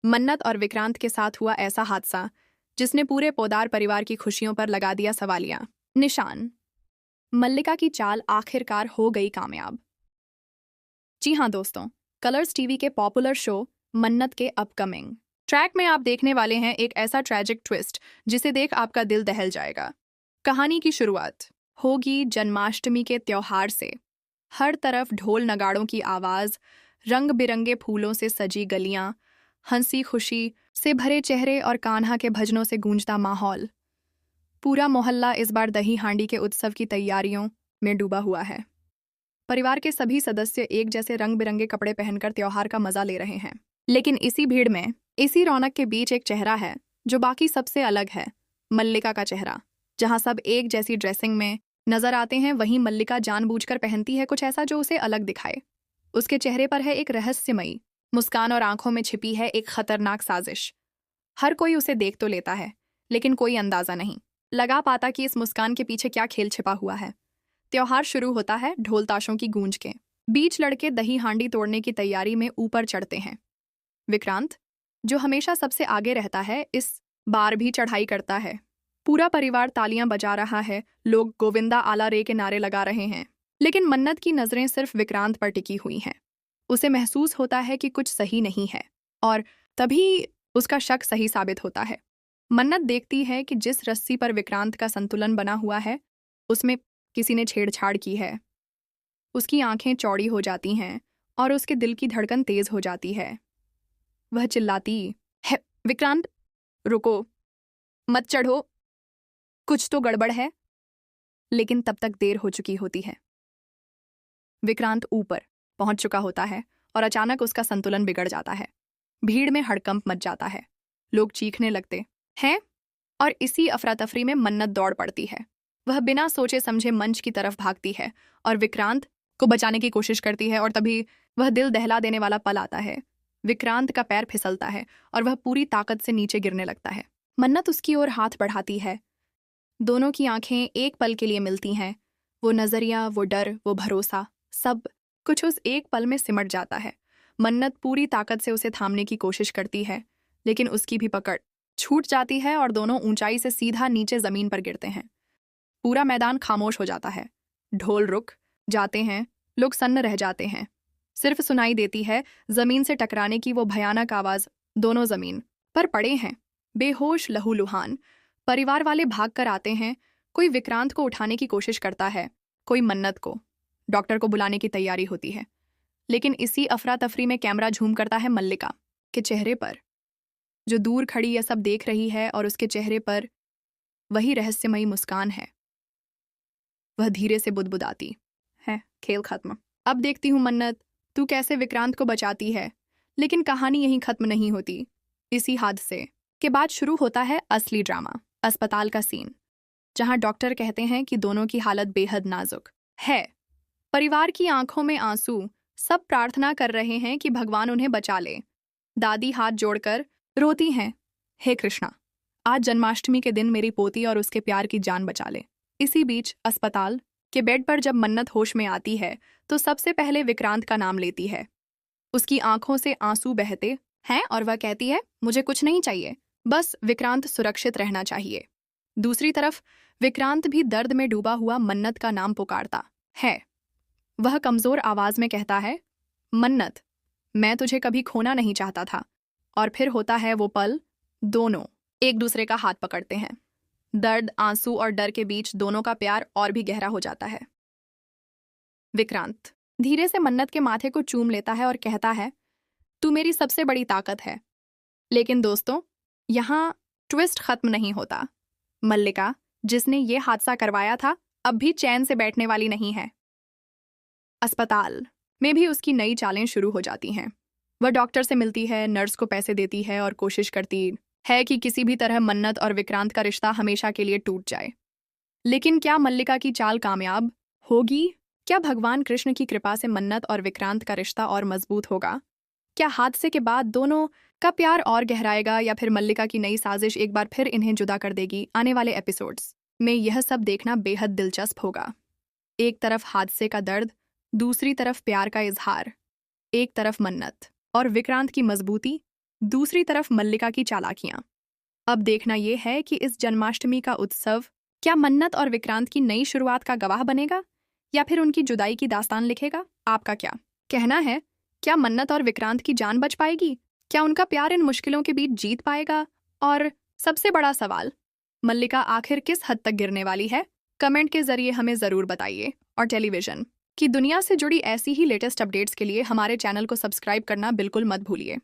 मन्नत और विक्रांत के साथ हुआ ऐसा हादसा जिसने पूरे पोदार परिवार की खुशियों पर लगा दिया सवालिया निशान। मल्लिका की चाल आखिरकार हो गई कामयाब। जी हाँ दोस्तों, कलर्स टीवी के पॉपुलर शो मन्नत के अपकमिंग ट्रैक में आप देखने वाले हैं एक ऐसा ट्रैजिक ट्विस्ट जिसे देख आपका दिल दहल जाएगा। कहानी की शुरुआत होगी जन्माष्टमी के त्योहार से। हर तरफ ढोल नगाड़ों की आवाज, रंग बिरंगे फूलों से सजी गलियां, हंसी खुशी से भरे चेहरे और कान्हा के भजनों से गूंजता माहौल। पूरा मोहल्ला इस बार दही हांडी के उत्सव की तैयारियों में डूबा हुआ है। परिवार के सभी सदस्य एक जैसे रंग बिरंगे कपड़े पहनकर त्योहार का मजा ले रहे हैं। लेकिन इसी भीड़ में, इसी रौनक के बीच एक चेहरा है जो बाकी सबसे अलग है। मल्लिका का चेहरा। जहां सब एक जैसी ड्रेसिंग में नजर आते हैं, वहीं मल्लिका जानबूझकर पहनती है कुछ ऐसा जो उसे अलग दिखाए। उसके चेहरे पर है एक रहस्यमयी मुस्कान और आंखों में छिपी है एक खतरनाक साजिश। हर कोई उसे देख तो लेता है, लेकिन कोई अंदाजा नहीं लगा पाता कि इस मुस्कान के पीछे क्या खेल छिपा हुआ है। त्योहार शुरू होता है ढोल ताशों की गूंज के बीच। लड़के दही हांडी तोड़ने की तैयारी में ऊपर चढ़ते हैं। विक्रांत, जो हमेशा सबसे आगे रहता है, इस बार भी चढ़ाई करता है। पूरा परिवार तालियां बजा रहा है, लोग गोविंदा आला रे के नारे लगा रहे हैं। लेकिन मन्नत की नजरें सिर्फ विक्रांत पर टिकी हुई हैं। उसे महसूस होता है कि कुछ सही नहीं है, और तभी उसका शक सही साबित होता है। मन्नत देखती है कि जिस रस्सी पर विक्रांत का संतुलन बना हुआ है, उसमें किसी ने छेड़छाड़ की है। उसकी आंखें चौड़ी हो जाती हैं और उसके दिल की धड़कन तेज हो जाती है। वह चिल्लाती है, विक्रांत रुको, मत चढ़ो, कुछ तो गड़बड़ है। लेकिन तब तक देर हो चुकी होती है। विक्रांत ऊपर पहुंच चुका होता है और अचानक उसका संतुलन बिगड़ जाता है। भीड़ में हड़कंप मच जाता है, लोग चीखने लगते हैं और इसी अफरा तफरी में मन्नत दौड़ पड़ती है। वह बिना सोचे समझे मंच की तरफ भागती है और विक्रांत को बचाने की कोशिश करती है। और तभी वह दिल दहला देने वाला पल आता है। विक्रांत का पैर फिसलता है और वह पूरी ताकत से नीचे गिरने लगता है। मन्नत उसकी ओर हाथ बढ़ाती है। दोनों की आंखें एक पल के लिए मिलती हैं। वो नजरिया, वो डर, वो भरोसा, सब कुछ उस एक पल में सिमट जाता है। मन्नत पूरी ताकत से उसे थामने की कोशिश करती है, लेकिन उसकी भी पकड़ छूट जाती है और दोनों ऊंचाई से सीधा नीचे जमीन पर गिरते हैं। पूरा मैदान खामोश हो जाता है। ढोल रुक जाते हैं, लोग सन्न रह जाते हैं। सिर्फ सुनाई देती है जमीन से टकराने की वो भयानक आवाज। दोनों जमीन पर पड़े हैं, बेहोश, लहूलुहान। परिवार वाले भाग कर आते हैं। कोई विक्रांत को उठाने की कोशिश करता है, कोई मन्नत को। डॉक्टर को बुलाने की तैयारी होती है। लेकिन इसी अफरा तफरी में कैमरा झूम करता है मल्लिका के चेहरे पर, जो दूर खड़ी यह सब देख रही है, और उसके चेहरे पर वही रहस्यमयी मुस्कान है। वह धीरे से बुदबुदाती है, खेल खत्म। अब देखती हूँ मन्नत, तू कैसे विक्रांत को बचाती है। लेकिन कहानी यहीं खत्म नहीं होती। इसी हादसे के बाद शुरू होता है असली ड्रामा। अस्पताल का सीन, जहां डॉक्टर कहते हैं कि दोनों की हालत बेहद नाजुक है। परिवार की आंखों में आंसू, सब प्रार्थना कर रहे हैं कि भगवान उन्हें बचा ले। दादी हाथ जोड़कर रोती हैं, हे कृष्णा, आज जन्माष्टमी के दिन मेरी पोती और उसके प्यार की जान बचा ले। इसी बीच अस्पताल के बेड पर जब मन्नत होश में आती है, तो सबसे पहले विक्रांत का नाम लेती है। उसकी आंखों से आंसू बहते हैं और वह कहती है, मुझे कुछ नहीं चाहिए, बस विक्रांत सुरक्षित रहना चाहिए। दूसरी तरफ विक्रांत भी दर्द में डूबा हुआ मन्नत का नाम पुकारता है। वह कमजोर आवाज में कहता है, मन्नत, मैं तुझे कभी खोना नहीं चाहता था। और फिर होता है वो पल, दोनों एक दूसरे का हाथ पकड़ते हैं। दर्द, आंसू और डर के बीच दोनों का प्यार और भी गहरा हो जाता है। विक्रांत धीरे से मन्नत के माथे को चूम लेता है और कहता है, तू मेरी सबसे बड़ी ताकत है। लेकिन दोस्तों, यहाँ ट्विस्ट खत्म नहीं होता। मल्लिका, जिसने ये हादसा करवाया था, अब भी चैन से बैठने वाली नहीं है। अस्पताल में भी उसकी नई चालें शुरू हो जाती हैं। वह डॉक्टर से मिलती है, नर्स को पैसे देती है और कोशिश करती है कि किसी भी तरह मन्नत और विक्रांत का रिश्ता हमेशा के लिए टूट जाए। लेकिन क्या मल्लिका की चाल कामयाब होगी? क्या भगवान कृष्ण की कृपा से मन्नत और विक्रांत का रिश्ता और मजबूत होगा? क्या हादसे के बाद दोनों का प्यार और गहराएगा, या फिर मल्लिका की नई साजिश एक बार फिर इन्हें जुदा कर देगी? आने वाले एपिसोड्स में यह सब देखना बेहद दिलचस्प होगा। एक तरफ हादसे का दर्द, दूसरी तरफ प्यार का इजहार। एक तरफ मन्नत और विक्रांत की मजबूती, दूसरी तरफ मल्लिका की चालाकियां। अब देखना यह है कि इस जन्माष्टमी का उत्सव क्या मन्नत और विक्रांत की नई शुरुआत का गवाह बनेगा या फिर उनकी जुदाई की दास्तान लिखेगा। आपका क्या कहना है? क्या मन्नत और विक्रांत की जान बच पाएगी? क्या उनका प्यार इन मुश्किलों के बीच जीत पाएगा? और सबसे बड़ा सवाल, मल्लिका आखिर किस हद तक गिरने वाली है? कमेंट के जरिए हमें ज़रूर बताइए और टेलीविज़न की दुनिया से जुड़ी ऐसी ही लेटेस्ट अपडेट्स के लिए हमारे चैनल को सब्सक्राइब करना बिल्कुल मत भूलिए।